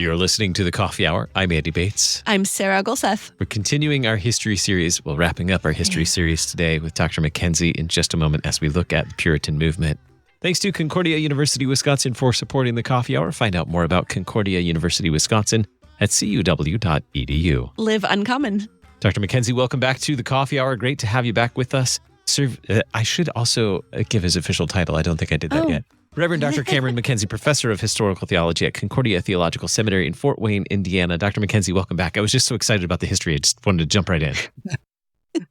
You're listening to The Coffee Hour. I'm Andy Bates. I'm Sarah Gulseth. We're continuing our history series. Well, wrapping up our history series today with Dr. MacKenzie in just a moment as we look at the Puritan Movement. Thanks to Concordia University, Wisconsin for supporting The Coffee Hour. Find out more about Concordia University, Wisconsin at cuw.edu. Live uncommon. Dr. MacKenzie, welcome back to The Coffee Hour. Great to have you back with us. I should also give his official title. I don't think I did that yet. Reverend Dr. Cameron MacKenzie, Professor of Historical Theology at Concordia Theological Seminary in Fort Wayne, Indiana. Dr. MacKenzie, welcome back. I was just so excited about the history. I just wanted to jump right in.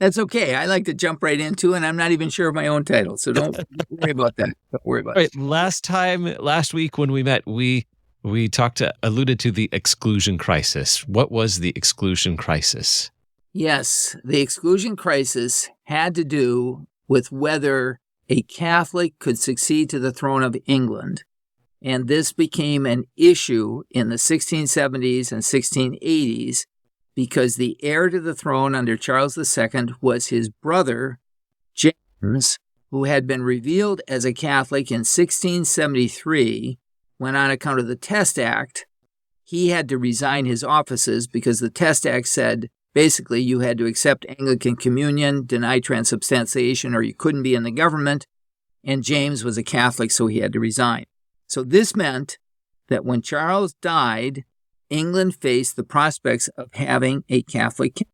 That's okay. I like to jump right into, and I'm not even sure of my own title, so don't worry about that. Don't worry about it. Last week when we met, we alluded to the exclusion crisis. What was the exclusion crisis? Yes, the exclusion crisis had to do with whether a Catholic could succeed to the throne of England. And this became an issue in the 1670s and 1680s because the heir to the throne under Charles II was his brother, James, who had been revealed as a Catholic in 1673 when, on account of the Test Act, he had to resign his offices because the Test Act said, basically, you had to accept Anglican communion, deny transubstantiation, or you couldn't be in the government. And James was a Catholic, so he had to resign. So this meant that when Charles died, England faced the prospects of having a Catholic king.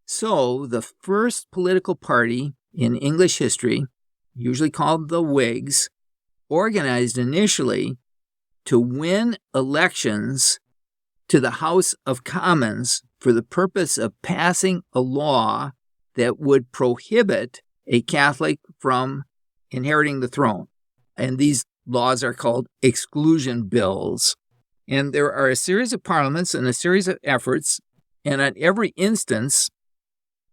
So the first political party in English history, usually called the Whigs, organized initially to win elections to the House of Commons for the purpose of passing a law that would prohibit a Catholic from inheriting the throne. And these laws are called exclusion bills. And there are a series of parliaments and a series of efforts, and at every instance,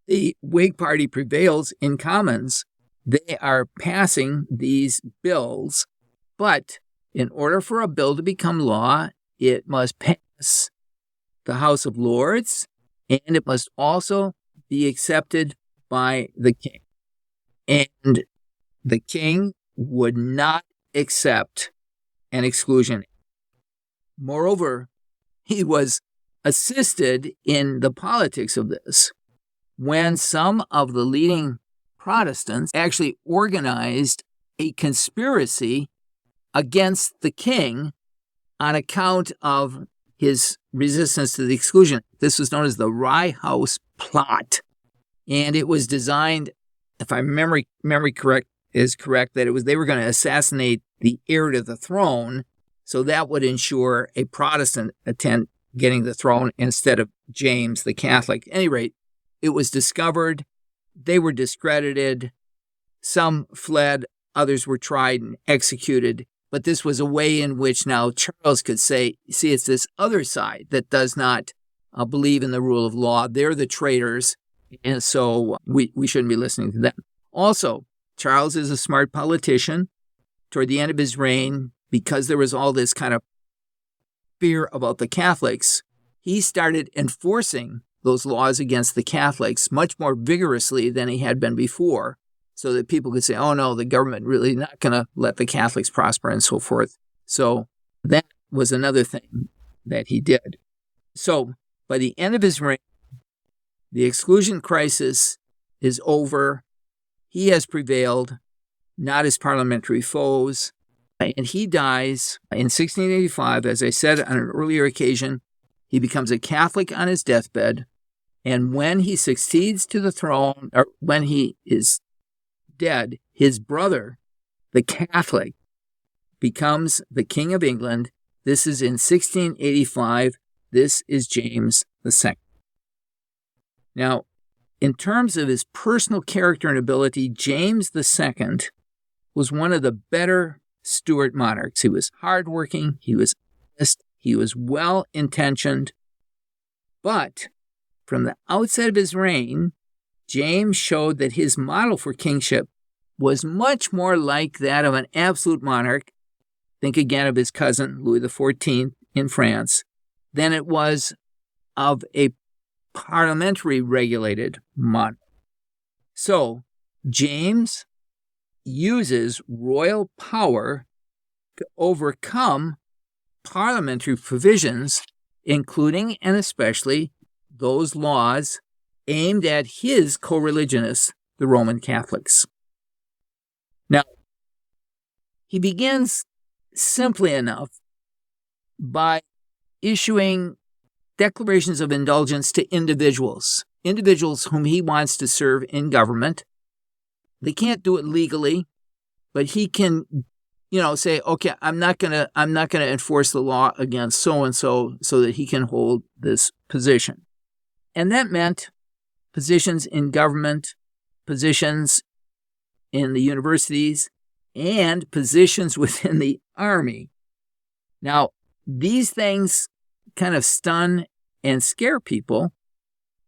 the Whig Party prevails in Commons. They are passing these bills, but in order for a bill to become law, it must pass the House of Lords, and it must also be accepted by the king. And the king would not accept an exclusion. Moreover, he was assisted in the politics of this when some of the leading Protestants actually organized a conspiracy against the king on account of his resistance to the exclusion. This was known as the Rye House Plot. And it was designed, if my memory is correct, that they were going to assassinate the heir to the throne, so that would ensure a Protestant getting the throne instead of James the Catholic. At any rate, it was discovered. They were discredited. Some fled. Others were tried and executed. But this was a way in which now Charles could say, see, it's this other side that does not believe in the rule of law. They're the traitors, and so we shouldn't be listening to them. Also, Charles is a smart politician. Toward the end of his reign, because there was all this kind of fear about the Catholics, he started enforcing those laws against the Catholics much more vigorously than he had been before, so that people could say, oh no, the government really not going to let the Catholics prosper and so forth. So that was another thing that he did. So by the end of his reign, the exclusion crisis is over. He has prevailed, not his parliamentary foes, and he dies in 1685. As I said on an earlier occasion, he becomes a Catholic on his deathbed, and when he succeeds to the throne, or when he is dead, his brother, the Catholic, becomes the King of England. This is in 1685. This is James II. Now, in terms of his personal character and ability, James II was one of the better Stuart monarchs. He was hardworking, he was honest, he was well-intentioned, but from the outset of his reign, James showed that his model for kingship was much more like that of an absolute monarch, think again of his cousin Louis XIV in France, than it was of a parliamentary regulated monarch. So James uses royal power to overcome parliamentary provisions, including and especially those laws aimed at his co-religionists, the Roman Catholics. Now, he begins simply enough by issuing declarations of indulgence to individuals whom he wants to serve in government. They can't do it legally, but he can, say, okay, I'm not gonna enforce the law against so and so that he can hold this position. And that meant positions in government, positions in the universities, and positions within the army. Now, these things kind of stun and scare people.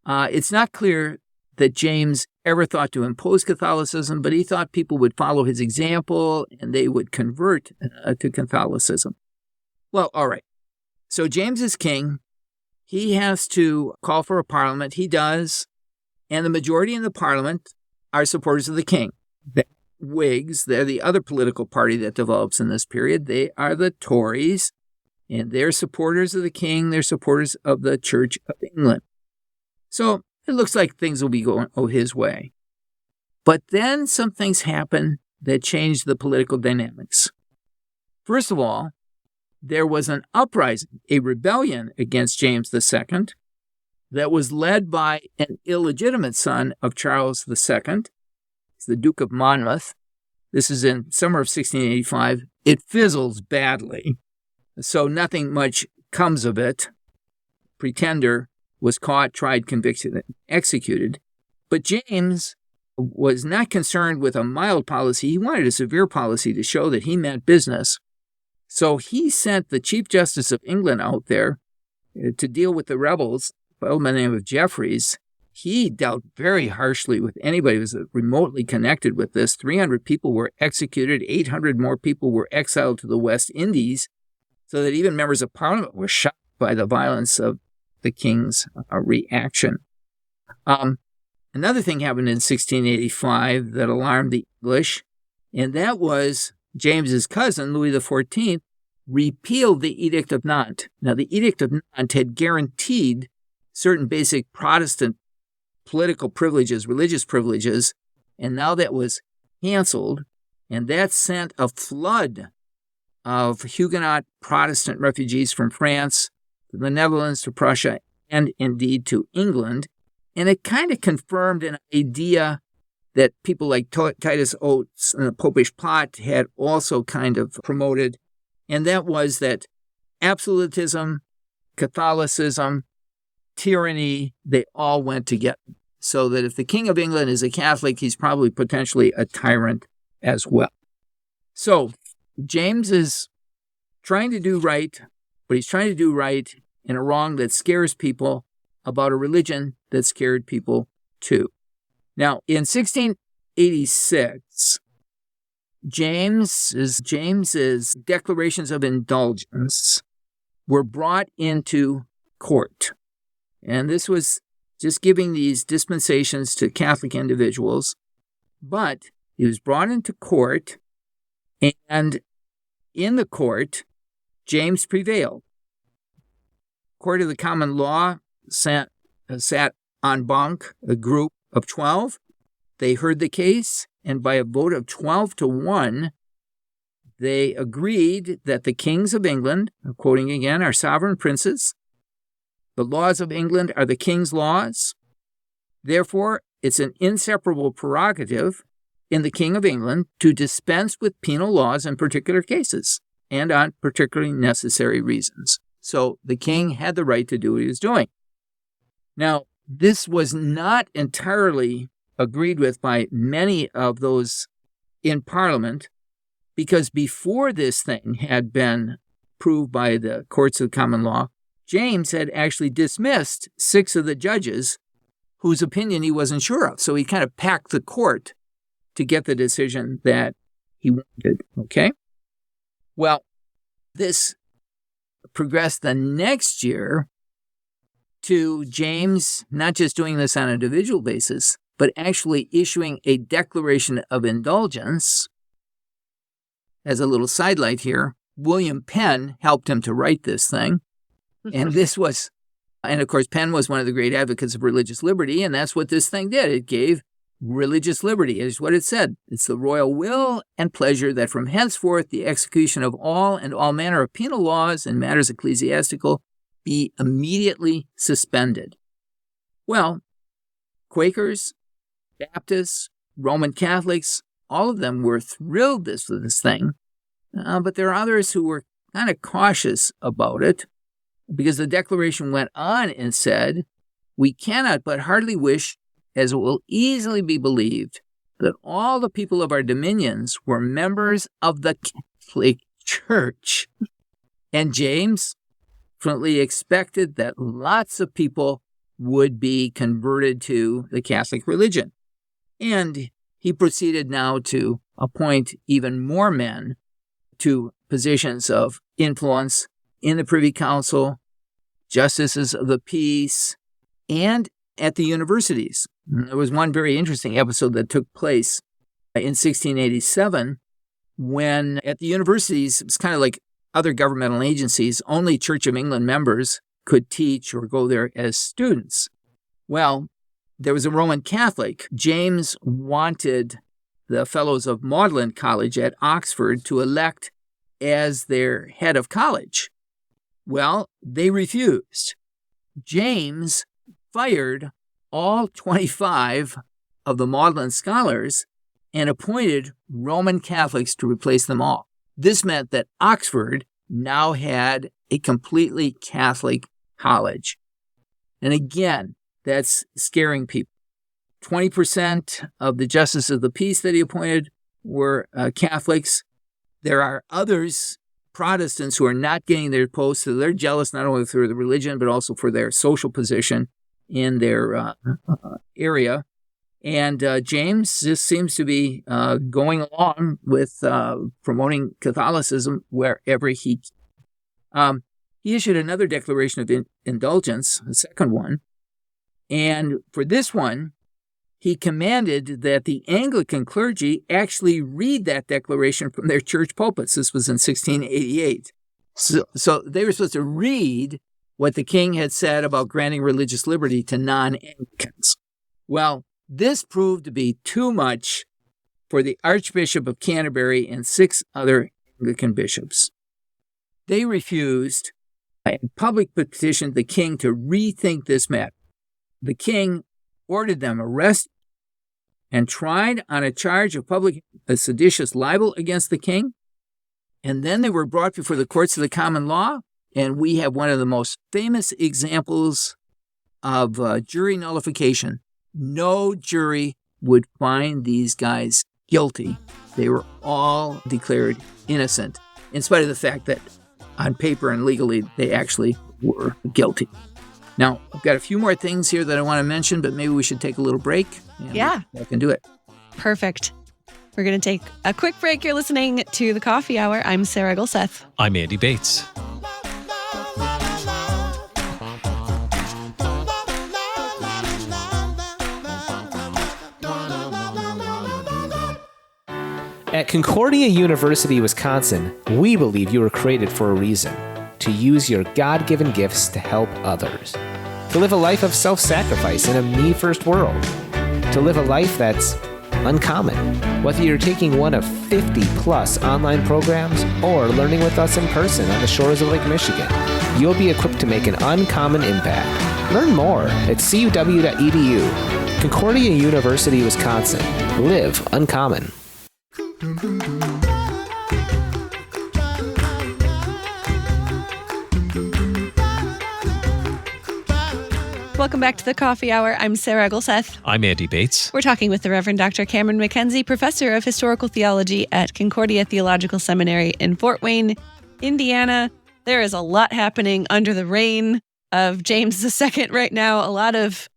It's not clear that James ever thought to impose Catholicism, but he thought people would follow his example and they would convert to Catholicism. Well, all right. So James is king. He has to call for a parliament. He does. And the majority in the parliament are supporters of the king. The Whigs, they're the other political party that develops in this period. They are the Tories, and they're supporters of the king. They're supporters of the Church of England. So it looks like things will be going his way. But then some things happen that change the political dynamics. First of all, there was an uprising, a rebellion against James II that was led by an illegitimate son of Charles II, the Duke of Monmouth. This is in summer of 1685. It fizzles badly, so nothing much comes of it. Pretender was caught, tried, convicted, and executed. But James was not concerned with a mild policy. He wanted a severe policy to show that he meant business. So he sent the Chief Justice of England out there to deal with the rebels, a fellow by the name of Jeffreys. He dealt very harshly with anybody who was remotely connected with this. 300 people were executed. 800 more people were exiled to the West Indies, so that even members of Parliament were shocked by the violence of the king's reaction. Another thing happened in 1685 that alarmed the English, and that was James's cousin, Louis XIV, repealed the Edict of Nantes. Now, the Edict of Nantes had guaranteed certain basic Protestant political privileges, religious privileges, and now that was canceled, and that sent a flood of Huguenot Protestant refugees from France to the Netherlands, to Prussia, and indeed to England. And it kind of confirmed an idea that people like Titus Oates and the Popish Plot had also kind of promoted, and that was that absolutism, Catholicism, tyranny, they all went together. So that if the King of England is a Catholic, he's probably potentially a tyrant as well. So James is trying to do right, but he's trying to do right in a wrong that scares people about a religion that scared people too. Now, in 1686, James's declarations of indulgence were brought into court. And this was just giving these dispensations to Catholic individuals. But he was brought into court, and in the court, James prevailed. Court of the Common Law sat en banc, a group of 12. They heard the case, and by a vote of 12-1, they agreed that the kings of England, quoting again, are sovereign princes. The laws of England are the king's laws. Therefore, it's an inseparable prerogative in the King of England to dispense with penal laws in particular cases and on particularly necessary reasons. So the king had the right to do what he was doing. Now, this was not entirely agreed with by many of those in Parliament, because before this thing had been proved by the courts of common law, James had actually dismissed 6 of the judges whose opinion he wasn't sure of. So he kind of packed the court to get the decision that he wanted, okay? Well, this progressed the next year to James not just doing this on an individual basis, but actually issuing a declaration of indulgence, as a little sidelight here, William Penn helped him to write this thing. And of course, Penn was one of the great advocates of religious liberty, and that's what this thing did. It gave religious liberty, is what it said. It's the royal will and pleasure that from henceforth the execution of all and all manner of penal laws and matters ecclesiastical be immediately suspended. Well, Quakers, Baptists, Roman Catholics, all of them were thrilled with this thing, but there are others who were kind of cautious about it, because the declaration went on and said, "We cannot but heartily wish, as it will easily be believed, that all the people of our dominions were members of the Catholic Church." And James fully expected that lots of people would be converted to the Catholic religion. And he proceeded now to appoint even more men to positions of influence in the Privy Council, justices of the peace, and at the universities. There was one very interesting episode that took place in 1687 when at the universities, it's kind of like other governmental agencies, only Church of England members could teach or go there as students. Well, there was a Roman Catholic. James wanted the fellows of Magdalen College at Oxford to elect as their head of college. Well, they refused. James fired all 25 of the Magdalen scholars and appointed Roman Catholics to replace them all. This meant that Oxford now had a completely Catholic college. And again, that's scaring people. 20% of the justices of the peace that he appointed were Catholics. There are others, Protestants, who are not getting their posts, so they're jealous not only for the religion, but also for their social position in their area. And James just seems to be going along with promoting Catholicism wherever he can. He issued another declaration of indulgence, the second one. And for this one, he commanded that the Anglican clergy actually read that declaration from their church pulpits. This was in 1688. So they were supposed to read what the king had said about granting religious liberty to non-Anglicans. Well, this proved to be too much for the Archbishop of Canterbury and 6 other Anglican bishops. They refused and publicly petitioned the king to rethink this matter. The king ordered them arrested and tried on a charge of public seditious libel against the king. And then they were brought before the courts of the common law. And we have one of the most famous examples of jury nullification. No jury would find these guys guilty. They were all declared innocent, in spite of the fact that on paper and legally they actually were guilty. Now, I've got a few more things here that I want to mention, but maybe we should take a little break. And I can do it. Perfect. We're going to take a quick break. You're listening to The Coffee Hour. I'm Sarah Gulseth. I'm Andy Bates. At Concordia University, Wisconsin, we believe you were created for a reason: to use your God-given gifts to help others, to live a life of self-sacrifice in a me-first world, to live a life that's uncommon. Whether you're taking one of 50-plus online programs or learning with us in person on the shores of Lake Michigan, you'll be equipped to make an uncommon impact. Learn more at cuw.edu. Concordia University, Wisconsin. Live uncommon. Welcome back to The Coffee Hour. I'm Sarah Gulseth. I'm Andy Bates. We're talking with the Reverend Dr. Cameron MacKenzie, professor of historical theology at Concordia Theological Seminary in Fort Wayne, Indiana. There is a lot happening under the reign of James II right now. A lot of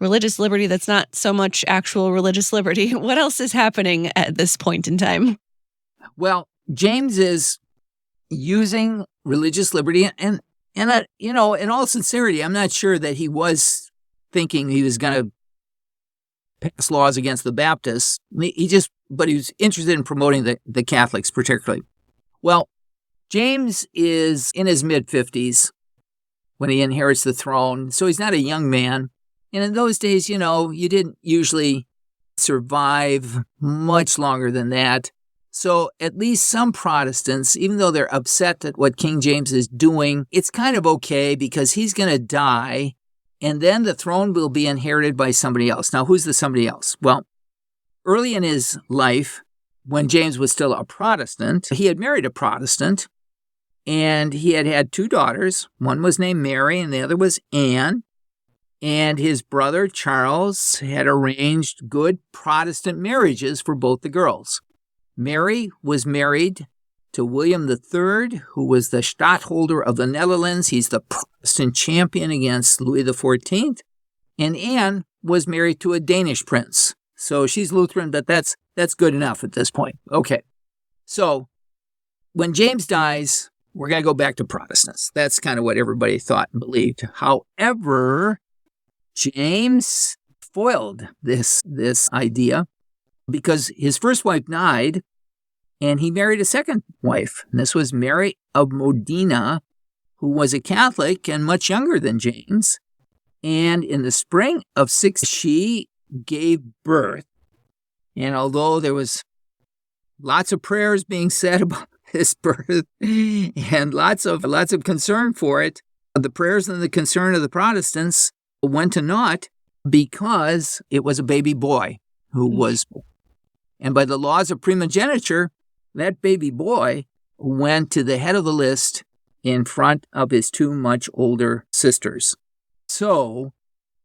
religious liberty that's not so much actual religious liberty. What else is happening at this point in time? Well, James is using religious liberty, and in all sincerity, I'm not sure that he was thinking he was going to pass laws against the Baptists. But he was interested in promoting the Catholics particularly. Well, James is in his mid-50s when he inherits the throne, so he's not a young man. And in those days, you didn't usually survive much longer than that. So at least some Protestants, even though they're upset at what King James is doing, it's kind of okay because he's going to die, and then the throne will be inherited by somebody else. Now, who's the somebody else? Well, early in his life, when James was still a Protestant, he had married a Protestant, and he had had two daughters. One was named Mary, and the other was Anne. And his brother, Charles, had arranged good Protestant marriages for both the girls. Mary was married to William III, who was the Stadtholder of the Netherlands. He's the Protestant champion against Louis XIV. And Anne was married to a Danish prince. So she's Lutheran, but that's good enough at this point. Okay. So when James dies, we're going to go back to Protestants. That's kind of what everybody thought and believed. However, James foiled this idea because his first wife died, and he married a second wife. And this was Mary of Modena, who was a Catholic and much younger than James. And in the spring of 6, she gave birth. And although there was lots of prayers being said about this birth and lots of concern for it, the prayers and the concern of the Protestants went to naught because it was a baby boy who was born. And by the laws of primogeniture, that baby boy went to the head of the list in front of his two much older sisters. So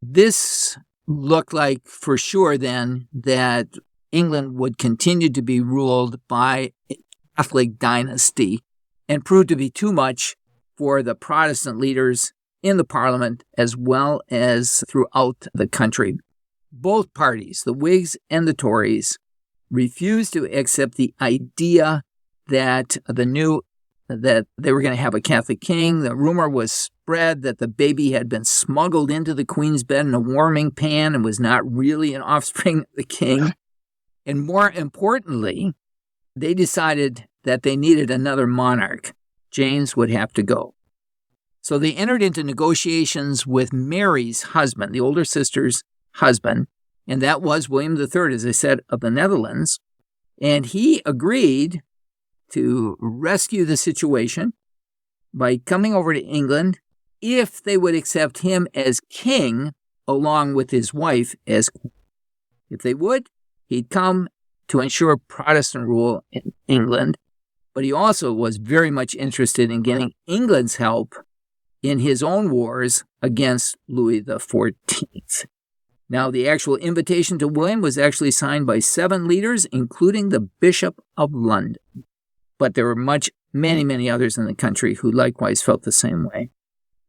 this looked like for sure then that England would continue to be ruled by a Catholic dynasty and proved to be too much for the Protestant leaders in the Parliament as well as throughout the country. Both parties, the Whigs and the Tories, refused to accept the idea that that they were going to have a Catholic king. The rumor was spread that the baby had been smuggled into the Queen's bed in a warming pan and was not really an offspring of the king. And more importantly, they decided that they needed another monarch. James would have to go. So they entered into negotiations with Mary's husband, the older sister's husband, and that was William III, as I said, of the Netherlands. And he agreed to rescue the situation by coming over to England if they would accept him as king along with his wife as queen. If they would, he'd come to ensure Protestant rule in England, but he also was very much interested in getting England's help in his own wars against Louis XIV. Now, the actual invitation to William was actually signed by 7 leaders, including the Bishop of London. But there were many others in the country who likewise felt the same way.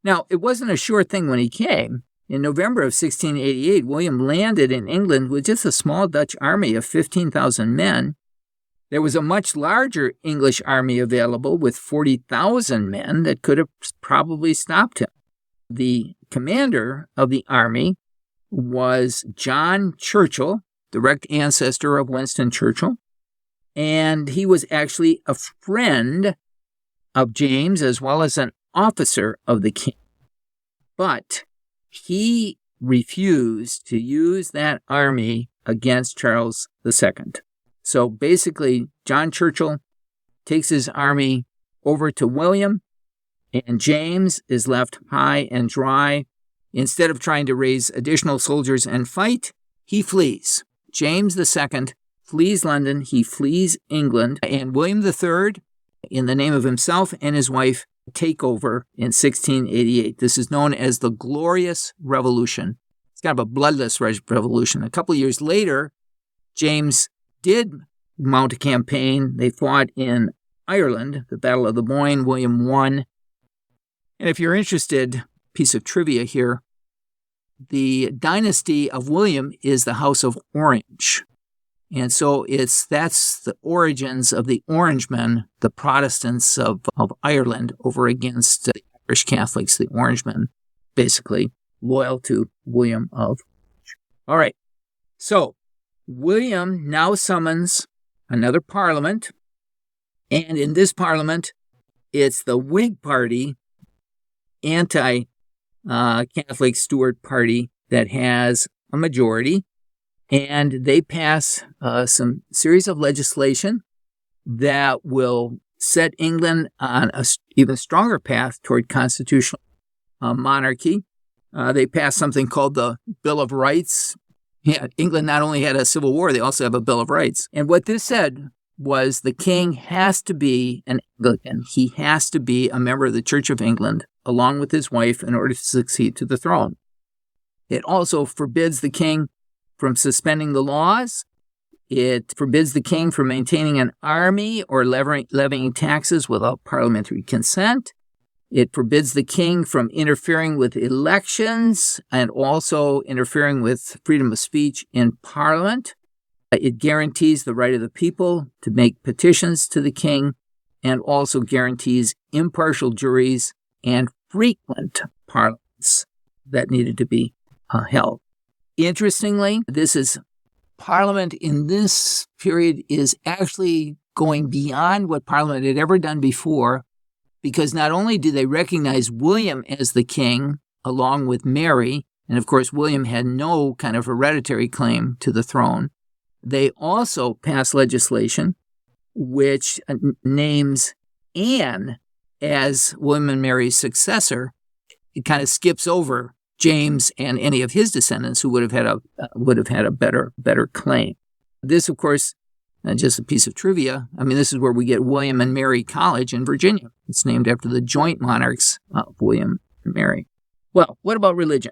Now, it wasn't a sure thing when he came. In November of 1688, William landed in England with just a small Dutch army of 15,000 men. There was a much larger English army available with 40,000 men that could have probably stopped him. The commander of the army was John Churchill, direct ancestor of Winston Churchill, and he was actually a friend of James as well as an officer of the king. But he refused to use that army against Charles II. So basically, John Churchill takes his army over to William, and James is left high and dry. Instead of trying to raise additional soldiers and fight, he flees. James II flees London, he flees England, and William III, in the name of himself and his wife, take over in 1688. This is known as the Glorious Revolution. It's kind of a bloodless revolution. A couple of years later, James did mount a campaign. They fought in Ireland, the Battle of the Boyne. William won. And if you're interested, piece of trivia here, the dynasty of William is the House of Orange. And so that's the origins of the Orangemen, the Protestants of Ireland, over against the Irish Catholics, the Orangemen, basically loyal to William of Orange. All right, so William now summons another parliament, and in this parliament, it's the Whig Party, anti-Catholic Stuart Party, that has a majority, and they pass some series of legislation that will set England on an even stronger path toward constitutional monarchy. They passed something called the Bill of Rights. Yeah, England not only had a civil war, they also have a Bill of Rights. And what this said was the king has to be an Anglican. He has to be a member of the Church of England, along with his wife, in order to succeed to the throne. It also forbids the king from suspending the laws. It forbids the king from maintaining an army or levying taxes without parliamentary consent. It forbids the king from interfering with elections and also interfering with freedom of speech in Parliament. It guarantees the right of the people to make petitions to the king, and also guarantees impartial juries and frequent parliaments that needed to be held. Interestingly, Parliament in this period is actually going beyond what Parliament had ever done before, because not only do they recognize William as the king along with Mary, and of course William had no kind of hereditary claim to the throne, they also pass legislation which names Anne as William and Mary's successor. It kind of skips over James and any of his descendants who would have had a better claim. This, of course, just a piece of trivia. I mean, this is where we get William and Mary College in Virginia. It's named after the joint monarchs of William and Mary. Well, what about religion?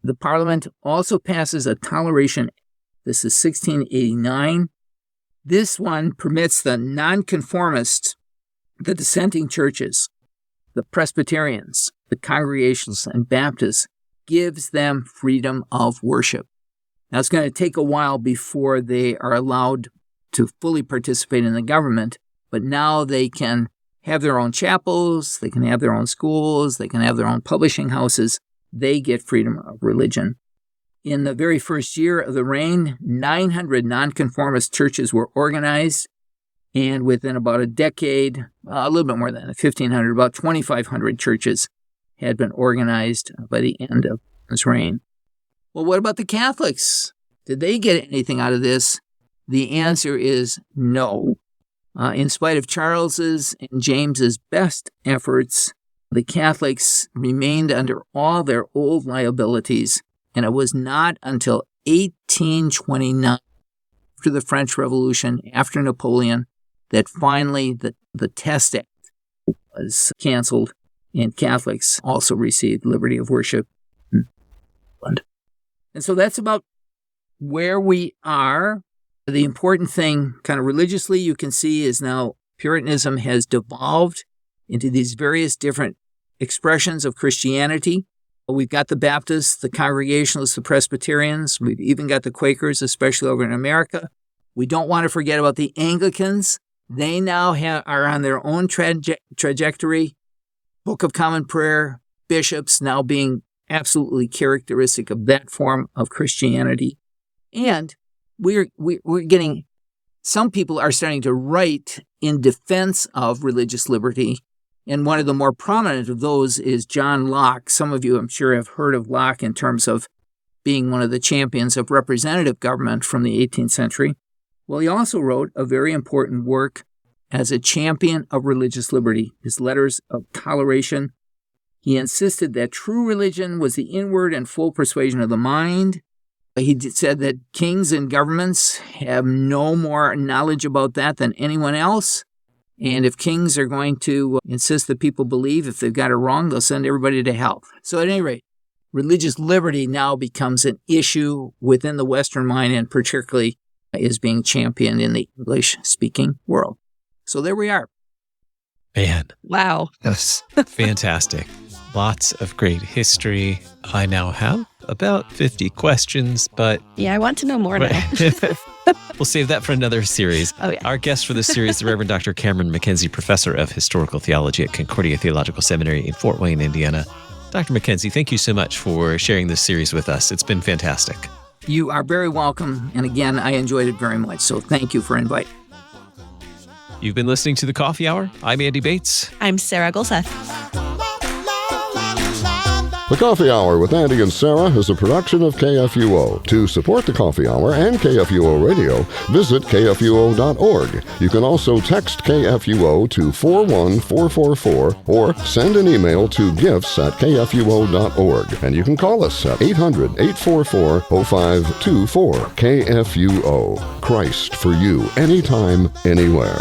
The Parliament also passes a Toleration Act. This is 1689. This one permits the nonconformists, the dissenting churches, the Presbyterians, the Congregationalists, and Baptists, gives them freedom of worship. Now, it's going to take a while before they are allowed to fully participate in the government, but now they can have their own chapels, they can have their own schools, they can have their own publishing houses. They get freedom of religion. In the very first year of the reign, 900 nonconformist churches were organized, and within about a decade, a little bit more than 1,500, about 2,500 churches had been organized by the end of his reign. Well, what about the Catholics? Did they get anything out of this? The answer is no. In spite of Charles's and James's best efforts, the Catholics remained under all their old liabilities, and it was not until 1829, after the French Revolution, after Napoleon, that finally the Test Act was canceled, and Catholics also received liberty of worship in England. And so that's about where we are. The important thing, kind of religiously, you can see is now Puritanism has devolved into these various different expressions of Christianity. We've got the Baptists, the Congregationalists, the Presbyterians. We've even got the Quakers, especially over in America. We don't want to forget about the Anglicans. They now are on their own trajectory. Book of Common Prayer, bishops now being absolutely characteristic of that form of Christianity. And we're getting, some people are starting to write in defense of religious liberty. And one of the more prominent of those is John Locke. Some of you, I'm sure, have heard of Locke in terms of being one of the champions of representative government from the 18th century. Well, he also wrote a very important work as a champion of religious liberty, his Letters of Toleration. He insisted that true religion was the inward and full persuasion of the mind. He said that kings and governments have no more knowledge about that than anyone else. And if kings are going to insist that people believe, if they've got it wrong, they'll send everybody to hell. So at any rate, religious liberty now becomes an issue within the Western mind, and particularly is being championed in the English-speaking world. So there we are. Man. Wow. That's fantastic. Lots of great history. I now have about 50 questions, but... Yeah, I want to know more now. We'll save that for another series. Oh, yeah. Our guest for this series, the Reverend Dr. Cameron MacKenzie, Professor of Historical Theology at Concordia Theological Seminary in Fort Wayne, Indiana. Dr. MacKenzie, thank you so much for sharing this series with us. It's been fantastic. You are very welcome. And again, I enjoyed it very much. So thank you for inviting. You've been listening to The Coffee Hour. I'm Andy Bates. I'm Sarah Golseth. The Coffee Hour with Andy and Sarah is a production of KFUO. To support The Coffee Hour and KFUO Radio, visit kfuo.org. You can also text KFUO to 41444 or send an email to gifts@kfuo.org. And you can call us at 800-844-0524. KFUO. Christ for you, anytime, anywhere.